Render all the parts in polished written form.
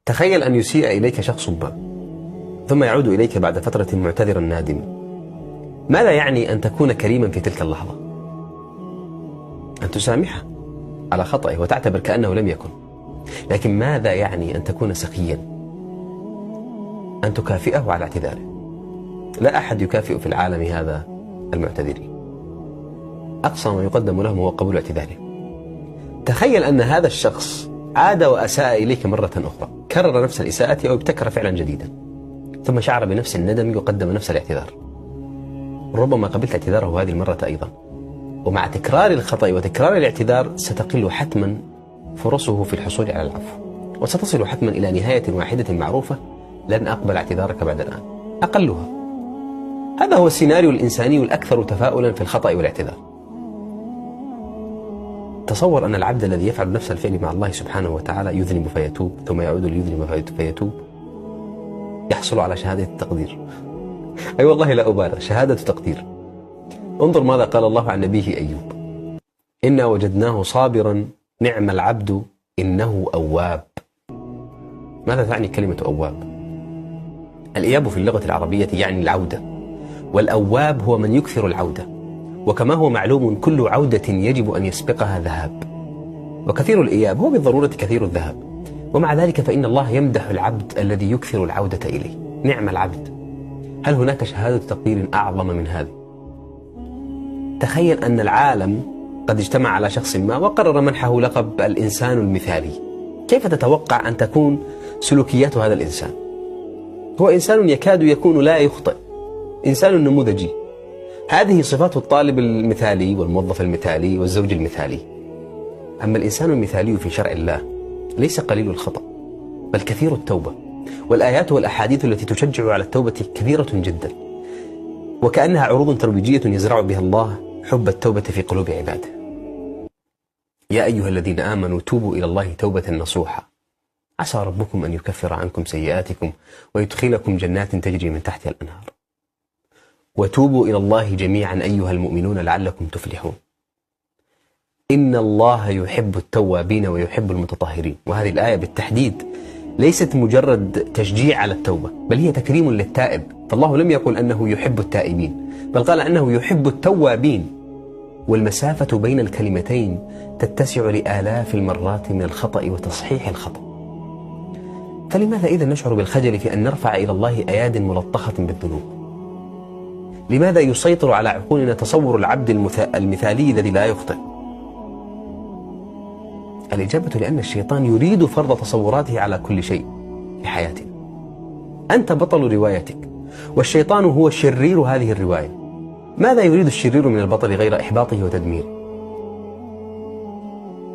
تخيل أن يسيء إليك شخص ما ثم يعود إليك بعد فترة معتذرا نادما. ماذا يعني أن تكون كريما في تلك اللحظة؟ أن تسامحه على خطأه وتعتبر كأنه لم يكن. لكن ماذا يعني أن تكون سخيا؟ أن تكافئه على اعتذاره. لا أحد يكافئ في العالم هذا المعتذرين. أقصى ما يقدم لهم هو قبول اعتذاره. تخيل أن هذا الشخص عاد وأساء إليك مرة أخرى، كرر نفس الإساءة أو ابتكر فعلا جديدا، ثم شعر بنفس الندم وقدم نفس الاعتذار. ربما قبلت اعتذاره هذه المرة أيضا، ومع تكرار الخطأ وتكرار الاعتذار ستقل حتما فرصه في الحصول على العفو، وستصل حتما إلى نهاية واحدة معروفة: لن أقبل اعتذارك بعد الآن، أقلها. هذا هو السيناريو الإنساني الأكثر تفاؤلا في الخطأ والاعتذار. تصور أن العبد الذي يفعل نفس الفعل مع الله سبحانه وتعالى يذنب فيتوب، ثم يعود ليذنب فيتوب، يحصل على شهادة التقدير. أي والله لا أبالغ، شهادة تقدير. انظر ماذا قال الله عن نبيه أيوب: إنا وجدناه صابرا نعم العبد إنه أواب. ماذا تعني كلمة أواب؟ الإياب في اللغة العربية يعني العودة، والأواب هو من يكثر العودة. وكما هو معلوم كل عودة يجب أن يسبقها ذهاب، وكثير الإياب هو بالضرورة كثير الذهاب. ومع ذلك فإن الله يمدح العبد الذي يكثر العودة إليه. نعم العبد. هل هناك شهادة تقدير أعظم من هذا؟ تخيل أن العالم قد اجتمع على شخص ما وقرر منحه لقب الإنسان المثالي. كيف تتوقع أن تكون سلوكيات هذا الإنسان؟ هو إنسان يكاد يكون لا يخطئ، إنسان نموذجي. هذه صفات الطالب المثالي والموظف المثالي والزوج المثالي. أما الإنسان المثالي في شرع الله ليس قليل الخطأ، بل كثير التوبة، والآيات والأحاديث التي تشجع على التوبة كثيرة جدا، وكأنها عروض ترويجية يزرع بها الله حب التوبة في قلوب عباده. يا أيها الذين آمنوا توبوا إلى الله توبة نصوحا عسى ربكم أن يكفر عنكم سيئاتكم ويدخلكم جنات تجري من تحتها الأنهار وتوبوا إلى الله جميعا أيها المؤمنون لعلكم تفلحون. إن الله يحب التوابين ويحب المتطهرين. وهذه الآية بالتحديد ليست مجرد تشجيع على التوبة، بل هي تكريم للتائب. فالله لم يقل أنه يحب التائبين، بل قال أنه يحب التوابين. والمسافة بين الكلمتين تتسع لآلاف المرات من الخطأ وتصحيح الخطأ. فلماذا إذا نشعر بالخجل في أن نرفع إلى الله أياد ملطخة بالذنوب؟ لماذا يسيطر على عقولنا تصور العبد المثالي الذي لا يخطئ؟ الإجابة لأن الشيطان يريد فرض تصوراته على كل شيء في حياتنا. أنت بطل روايتك، والشيطان هو شرير هذه الرواية. ماذا يريد الشرير من البطل غير إحباطه وتدميره؟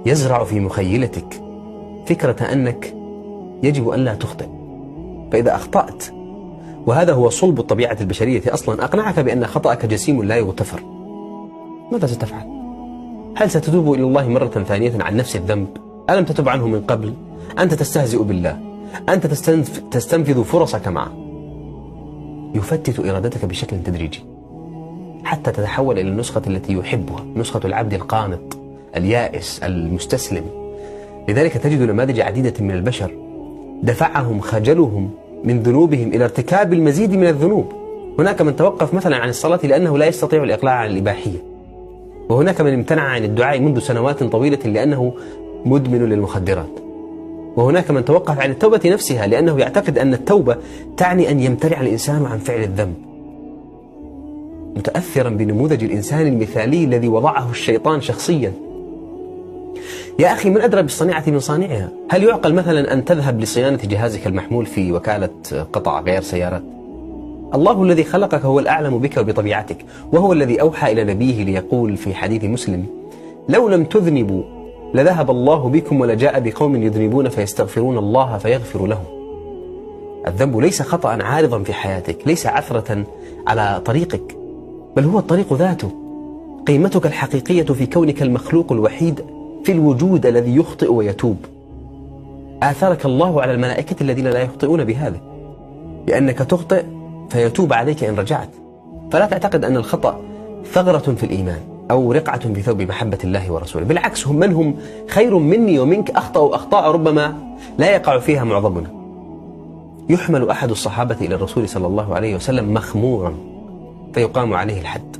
يزرع في مخيلتك فكرة أنك يجب أن لا تخطئ، فإذا أخطأت، وهذا هو صلب الطبيعة البشرية أصلا، أقنعك بأن خطأك جسيم لا يغتفر. ماذا ستفعل؟ هل ستتوب إلى الله مرة ثانية عن نفس الذنب؟ ألم تتب عنه من قبل؟ أنت تستهزئ بالله، أنت تستنفذ فرصك معه. يفتت إرادتك بشكل تدريجي حتى تتحول إلى النسخة التي يحبها، نسخة العبد القانط اليائس المستسلم. لذلك تجد نماذج عديدة من البشر دفعهم خجلهم من ذنوبهم إلى ارتكاب المزيد من الذنوب. هناك من توقف مثلا عن الصلاة لأنه لا يستطيع الإقلاع عن الإباحية، وهناك من امتنع عن الدعاء منذ سنوات طويلة لأنه مدمن للمخدرات، وهناك من توقف عن التوبة نفسها لأنه يعتقد أن التوبة تعني أن يمتنع الإنسان عن فعل الذنب، متأثرا بنموذج الإنسان المثالي الذي وضعه الشيطان شخصيا. يا أخي، من أدرى بالصنيعة من صانعها؟ هل يعقل مثلا أن تذهب لصيانة جهازك المحمول في وكالة قطع غير سيارات؟ الله الذي خلقك هو الأعلم بك وبطبيعتك، وهو الذي أوحى إلى نبيه ليقول في حديث مسلم: لو لم تذنبوا لذهب الله بكم ولجاء بقوم يذنبون فيستغفرون الله فيغفر لهم. الذنب ليس خطأ عارضا في حياتك، ليس عثرة على طريقك، بل هو الطريق ذاته. قيمتك الحقيقية في كونك المخلوق الوحيد في الوجود الذي يخطئ ويتوب. آثرك الله على الملائكة الذين لا يخطئون بهذا، لأنك تخطئ فيتوب عليك إن رجعت. فلا تعتقد أن الخطأ ثغرة في الإيمان أو رقعة في ثوب محبة الله ورسوله. بالعكس، هم من هم خير مني ومنك أخطأوا أخطاء ربما لا يقع فيها معظمنا، يحمل أحد الصحابة إلى الرسول صلى الله عليه وسلم مخمورا فيقام عليه الحد،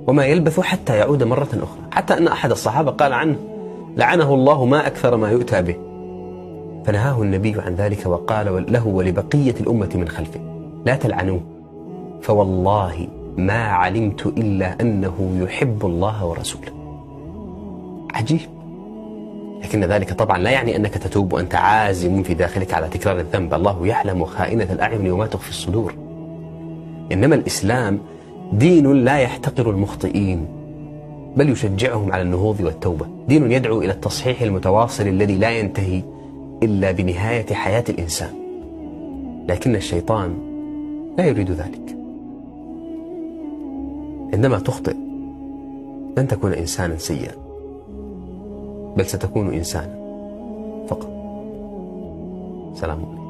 وما يلبث حتى يعود مرة أخرى، حتى أن أحد الصحابة قال عنه: لعنه الله ما أكثر ما يؤتى به. فنهاه النبي عن ذلك وقال له ولبقية الأمة من خلفه: لا تلعنوه، فوالله ما علمت إلا أنه يحب الله ورسوله. عجيب. لكن ذلك طبعا لا يعني أنك تتوب وأنت عازم في داخلك على تكرار الذنب. الله يعلم خائنة الأعين وما تخفي الصدور. إنما الإسلام دين لا يحتقر المخطئين، بل يشجعهم على النهوض والتوبة. دين يدعو إلى التصحيح المتواصل الذي لا ينتهي إلا بنهاية حياة الإنسان. لكن الشيطان لا يريد ذلك. عندما تخطئ لن تكون إنسانا سيئا، بل ستكون إنسانا فقط. سلام عليكم.